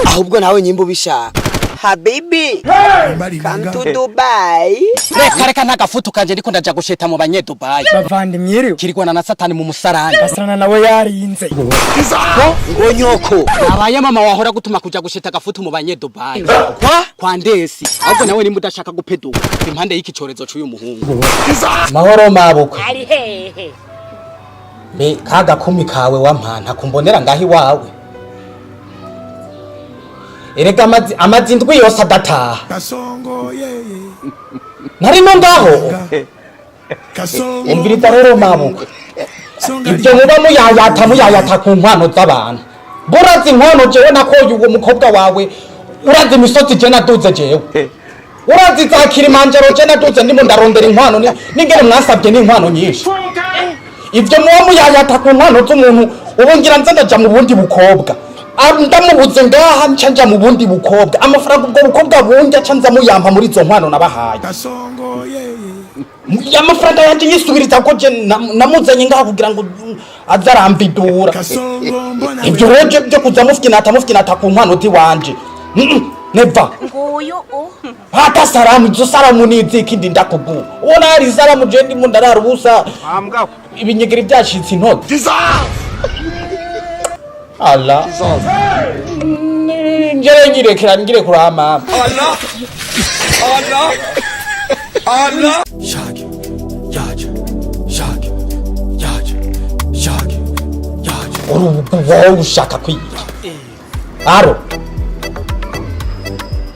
ahubwo nawe nyimbo bishaka habibi come to Dubai reka ntagafutu kanje ndiko ndaja gusheta mu banye Dubai bavandimwe rero kirigwana na satani mu musarani gasana nawe yarinze ngo nyoko abaye mama wahora gutuma kuja gusheta agafutu mu banye Dubai kwa ndesi ahubwo nawe nimba udashaka gupeduka impande y'iki corezo cy'uyu muhungu mahoro mabuko ari hehe be kaga kumi kawe wampanta kumbonera ngahi wawe erega amazindwi yose adataha kasongo yeye narimo ngaho kasongo umviriza rero mabuko ibyo muba muyayata ku nkwano z'abantu burazi inkono jewe nakoye uwo mukobwa wawe urazi imisozi je naduze jewe urazi za Kilimanjaro je naduze ndimo ndarondera inkwano ningere mwasabye n'inkwano nyinshi ibyo muba muyayata ku nkwano z'umuntu ubu ngira nze ndaja mu bundi bukobwa ndamubuze ngaha nca mu bundi bukobwa amafaranga ubwo bukobwa bundi aca nza muyampa muri izo nkwano nabahaye kasongo yeye amafaranga yanje yisubiriza ko je namuzanye ngaha kugira ngo azarambidura ibyo rero byo kuza mufkinata ku nkwano ti wanje neva nguyu hata salamu izo salamu niziki ndi ndakubu ubona hari salamu je ndimo ndarara ubusa ibinyegeri byashitse intoki Allah ngire kurama Allah Chaggy urubu ushaka kwiga aro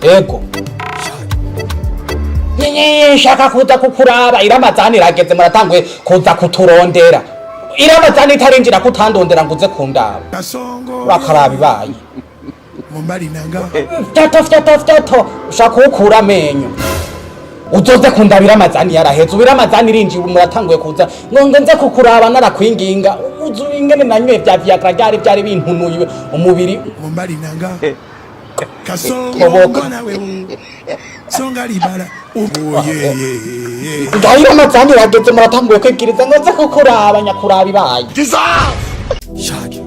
ego shaka kuza kukuraba iramazani rageze muratangwe kuza kuturondera iramazani itarinjira kutandondera nguze kundaba urakaraba ibaye mumbari nanga fyato ushaka ukura amenyo uzoze kundabira amazani yaraheze ubiramazani irinjira muratanguye kuza ngo nze kukuraba narakwinginga uzingene nanywe bya Viagra byari bintunuye umubiri mumbari nanga kasongo bana wewe songa libala ndahira amazani rageze muratanguye kwigiriza ngo nze kukuraba nyakuraba ibaye Chaggy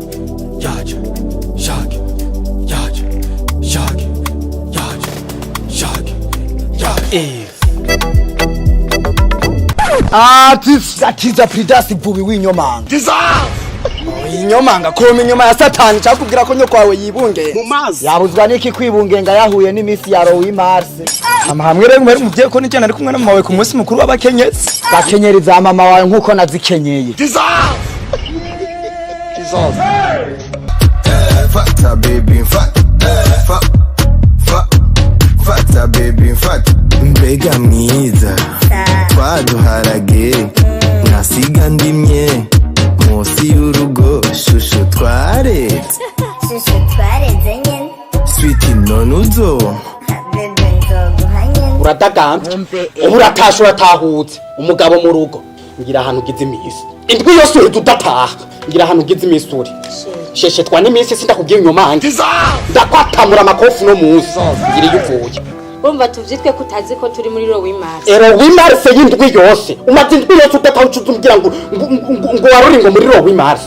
atiza pridasi vubi w'inyomanga inyomanga kome inyuma ya satani cyakubwira ko nyoko wawe yibunge mu mazi yabuzwa niki kwibungenga yahuye n'imisi ya Rowi Mars amhamwe rero mwari muvye ko n'icyo nari kumwe na mama wawe ku munsi mukuru w'abakenyezi bakenyeriza mama wawe nkuko nazikenyeye Fata baby fata baby fata mbega mwiza twaduharage nasiga ndimye munsi y'urugo shusho twareze nyene sweet nonuzo uradagambye uratasha uratahutse umugabo mu rugo ngira ahantu ugize imisi indwi yose uri tudataha ngira ahantu ugize imisi uri sheshe twane imisi sindakubwiye inyomanga ndakwatamura amakofu no munsi ngira iyo uvuye urumva tuvyitwe kutazi ko turi muri Rowi Mars Rowi Mars y'indwi yose umaze indwi yose udatawucuza umbwira ngo waruri ngo muri Rowi Mars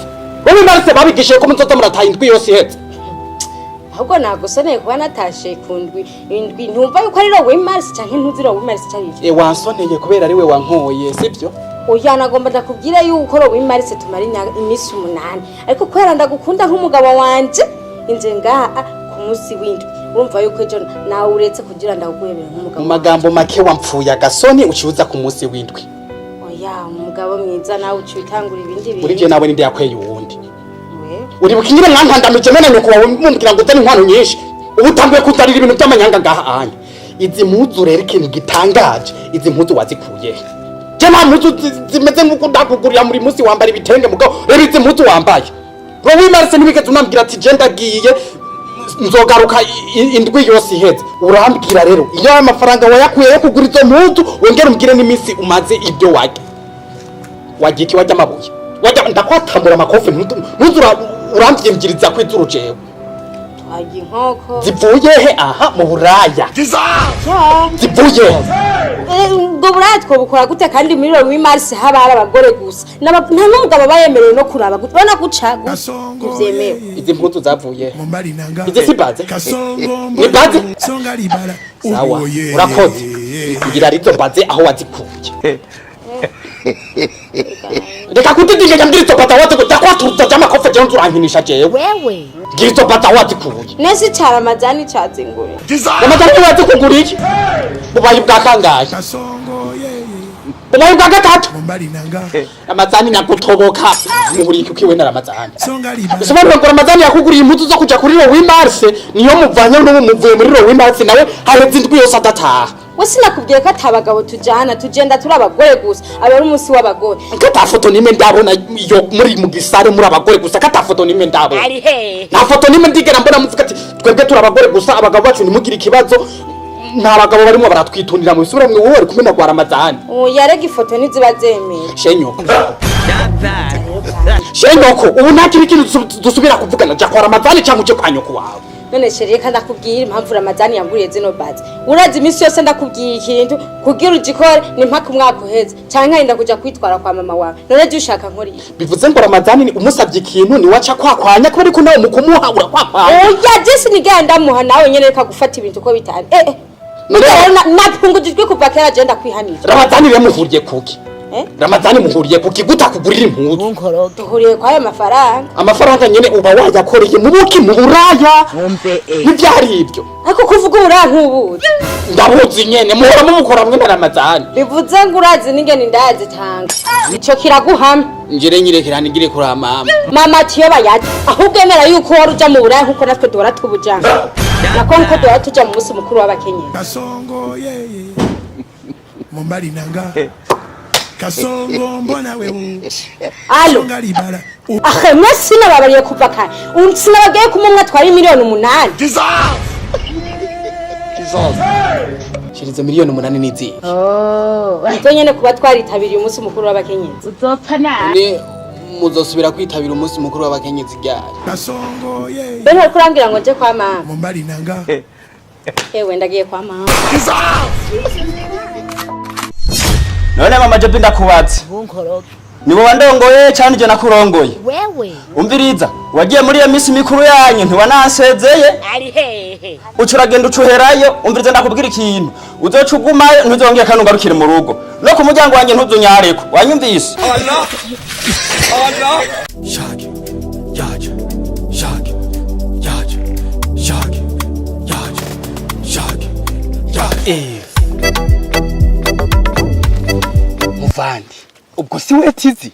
babigishije ko muzoza murataha indwi yose ihetse ahubwo nagusoneye kuba natashe ku indwi ntumva yuko ari Rowi Mars canke ntuzi Rowi Mars cyari wansoneye kubera ari we wankoye sibyo oya nagomba ndakubwira yuko Rowi Mars tumara imisi 8 ariko kwera ndagukunda nk'umugabo wanje inje ngaha ku munsi w'indwi urumva yuko ejo nawe uretse kugira ndagwebera nk'umugabo mu magambo make wampfuye agasoni uciuza ku munsi w'indwi oya umugabo mwiza nawe ucitangura ibindi bintu muri je nawe ninde yakweye uwundi uri bukingire mwankandamije mena nyoko wawe mumbwira ngo uzane inkwano nyinshi ubutambuye kuzarira ibintu by'amanyanga ngaha anya izi mpuzu rero ikintu gitangaje izi mpuzu wazikuye je nta mpuzu zimeze nk'uko ndakugurira muri munsi wambara ibitenge mugabo rero izi mpuzu wambaye Rowi Mars nibigeze unambwira ati je ndagiye nzogaruka indwi yose iheze urambwira rero iyo amafaranga wayakuye yo kugura izo mpuzu wongera umbwire n'imisi umaze ibyo wagiye ki wajya amabuye wajya ndakwatambura amakofi ntuzura urambwingiriza kwizuru jewe wagiye nkoko zivuye he aha mu buraya zivuye ubwo buratwo bukora gute kandi muri Rowe Mars haba hari abagore gusa nta n'umugabo bayemerewe no kuraba gutona gucago ivyemewe izi mpuzu zavuye Mumbali nanga izi sibaze Kasongo ni baze songa libala sawa urakoze kugira arizo baze aho wazikuye reka kutidinga nyambirizo pata wote kutakwatuza jama kofe jenzu rankinisha jewe wewe ngirizo pata wazikuye nesi cara amajani cazingure amajani wazikuguriye bubaye bwa kangaye Kasongo bubaye bwa gatatu Mumbali nanga amajani nakutoboka muburiki ukiwe na amajani songa libala sobanura ngo amajani yakuguriye impuzu zo kuja kuri Rowe Mars niyo muvanye no muvuye muri Rowe Mars nawe hareze indwi yose adataha wese nakubwiye ko atabagabo tujana tugenda turi abagore gusa abari umunsi w'abagore kata foto nimwe ndabona yo muri mu gisare muri abagore gusa kata foto nimwe ndabona ari he na foto nimwe ndigera mbona muvuga ati twebwe turi abagore gusa abagabo bacu nimugira ikibazo nta bagabo barimo baratwitunira mu bisubira mwe wowe kumena kwa Ramadani yarega ifoto ntiziba zemeye shenyoko ubu nta kintu dusubira kuvugana ja kwa Ramadani cyangwa uje kwa nyoko wawe none sheri reka ndakubwira impamvu Ramadani yanguriye zino bazi urazi iminsi yose ndakubwiye ikintu kugira ugikore ni mpaka umwaka uheze cyangwa yenda kuja kwitwara kwa mama wawe none je ushaka nkori bivuze ngo Ramadani ni umusabye ikintu ni waca kwakwanya ko ariko nawe mukumuha urakwapanya oya jisi nigenda muha nawe nyene reka gufata ibintu uko bitari napungujijwe kuva kera agenda kwihanira Ramadani rero muhuriye kuki Ramadani muhuriye kuki gutakugurira impuzu duhuriye kwa ayo amafaranga nyene uba wayakoreye mu buki mu buraya n'ivyari ibyo ariko kuvuga ubura nkubuzi ndabuzi nyene muhora mumukora mwe na Ramadani bivuze ngo urazi n'ingene ndazi tanga ico kiraguhamye njire nyirekera nigire kuri mama tiyo bayaje ahubwo emera yuko wari uja mu buraya nkuko natwe duhora tubujanga nako nkuko duhora tuja mu musi mukuru w'abakenyezi Kasongo Mumbali nanga Kasongo mbona wewe alo songa libala mwese nababariye kuva kare sinabagaye kumumwe twari 8,000,000 shirizo miliyoni 8 nizi ito nyene kuba twaritabiriye umunsi mukuru w'abakenyezi uzopfa ni muzosubira kwitabira umunsi mukuru w'abakenyezi ryari Kasongo bene kurangira ngo nje kwa mama Mumbali nanga ewe ndagiye kwa mama none mama je ndakubatse nibo wandongoye cyane je nakurongoye wewe umviriza wagiye muri iyo misi mikuru yanyu ntiwanansezeye ari hehe ucuragenda ucuherayo umviriza ndakubwira ikintu uzocugumayo ntuzongeye kandi ugarukire mu rugo no ku muryango wanjye ntuzunyareko wanyumvise Chaggy, yaja, Chaggy, yaja, Chaggy, yaja, Chaggy, yaja. muvandi ubwo si we tizi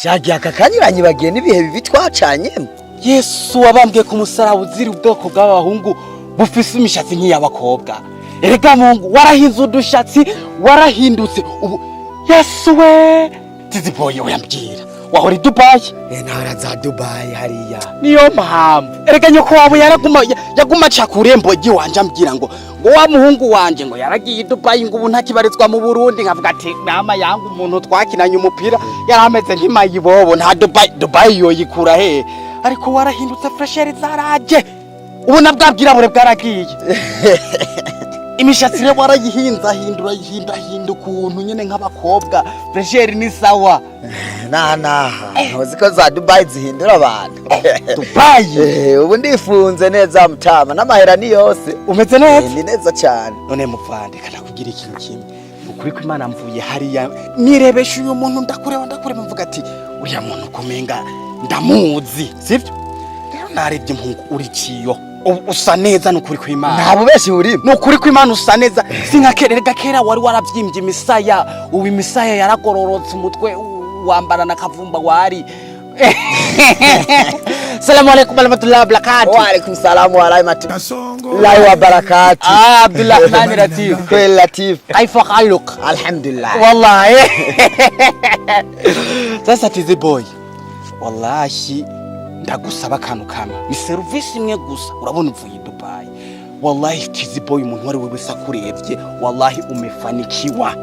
Chaggy akakanyuranye bagiye nibihe bibi twacanyemo Yesu wabambwe ku musaraba uzira ubwoko bw'abahungu bufise imishatsi nk'iy'abakobwa erega mungu warahinze udushatsi warahindutse ubu Yesu we tizi boye yambwira wahora i Dubai ntara za Dubai hariya niyo mpamvu erega nyoko wabo yaguma ca kurembo giwanje ambwira ngo wa muhungu wanje ngo yaragiye i Dubai ngo ubu ntakibarizwa mu Burundi nkavuga ati mama yangu umuntu twakinanye umupira yarameze nk'imayibobo nta Dubai yoyikura he ariko warahindutse freshere zaraje ubu nabwabwirabure bwaragiye imishatsi rero warayihinza hinda ukuntu nyene nk'abakobwa freshere ni sawa ntuzi ko za Dubai zihindura abantu Dubai ubu ndifunze neza mutama n'amahera ni yose umeze neza ni neza cyane none muvande kana kugira ikintu kimwe ukuri ko Imana mvuye hariya nirebesha uyu muntu ndakureba mvuga ati uriya muntu kumenga ndamuzi sivyo rero narebye mpungu uri ciyo usa neza n'ukuri ko Imana nta bubeshi buri n'ukuri ko Imana usa neza sinkakerega kera wari waravyimbye imisaya ubu imisaya yaragororotse umutwe wambara na kavumba wari Assalamu alaikum warahmatullahi wabarakatuh wa alaikum salam wa rahmatullahi Kasongo wa barakatuh Abdulrahman Latif kweli Latif kaifa haluk alhamdulillah wallahi sasa tizi boy wallahi ndagusaba kantu kamwe ni service imwe gusa urabona uvuye i Dubai wallahi tizi boy umuntu wari wese akurebye wallahi umefanikiwa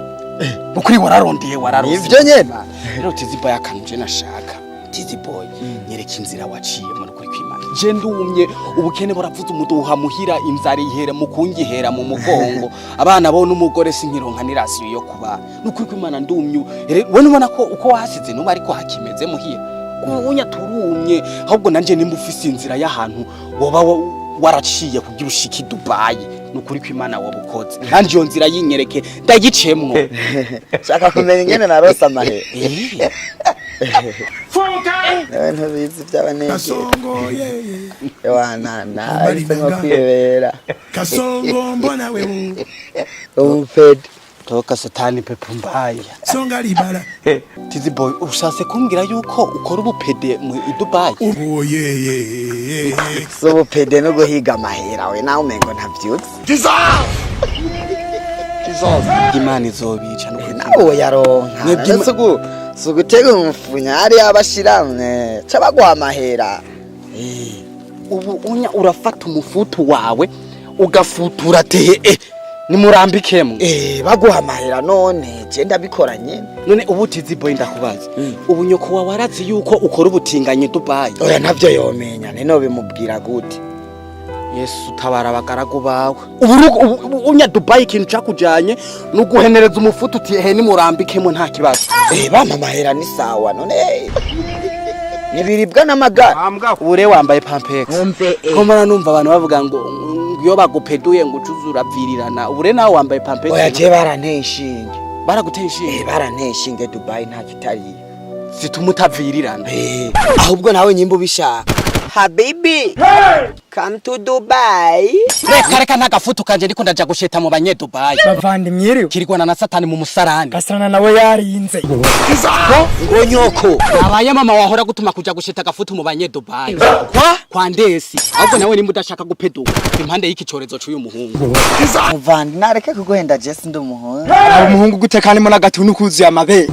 ukuri wararondeye ivyo nyene rero tizi boy akantu je nashaka tizi boy nyereka inzira waciye muri kuri kwimana je ndumye ubukene buravuza umuduha muhira inzara ihera mu kungihera mu mugongo abana bo n'umugore sinkironka nirasiyo yo kuba nukuri kw'Imana ndumye we nubona ko uko wasize nuba ariko hakimeze muhira unya turumye ahubwo nanje nimba ufise inzira y'ahantu woba waraciye kugira ushiki Dubai nukuri kw'Imana wabukoze kandi iyo nzira yinyereke ndagicemwo shaka kumenya ingene narosa amahe ntubizi by'abanege wana ariko nko kwibera Kasongo mbona wewe umupede toka satani pepe mbaya songa libala tizi boy ushase kumbwira yuko ukora ubupede mu Dubai oye so ubupede no guhiga amahera we nawe umengo ntavyutse Imana izobica nawe yaronka sugutega umufunya ari abashiramwe cabagwa amahera ubu unya urafata umufutu wawe ugafutura tehe nimurambikemo baguha amahera none je ndabikoranye none ubu tizi boy ndakubaza ubu nyoko wawe arazi yuko ukora ubutinganye Dubai oya navyo yomenya none bimubwira gute Yesu tabara abagaragu bawe unya Dubai ikintu cakujanye nuguhenereza umufutu tihe nimurambikemo nta kibazo bama amahera ni sawa none nibiribwa n'amagara ubure wambaye pampers komana numva abantu bavuga ngo iyo bagupeduye ngo ucuzura virirana ubure nawe wambaye pampers oya je baranteye inshinge baraguteye inshinge baranteye inshinge Dubai nta kitari zituma utavirirana ahubwo nawe nyimba ubishaka habibi come to Dubai reka ntagafutu kanje ndiko ndaja gusheta mu banye Dubai bavandi mwiriwe kirigwana na satani mu musarani gasana nawe yarinze ngo nyoko abaye mama wahora gutuma kuja gusheta gafutu mu banye Dubai kwa ndesi ahubwo nawe nimba udashaka gupeduka impande y'iki cyorezo cy'uyu muhungu muvandi nareke kuguhenda je sindi umuhungu umuhungu gutekana mo nagatuntu kuzuye amabere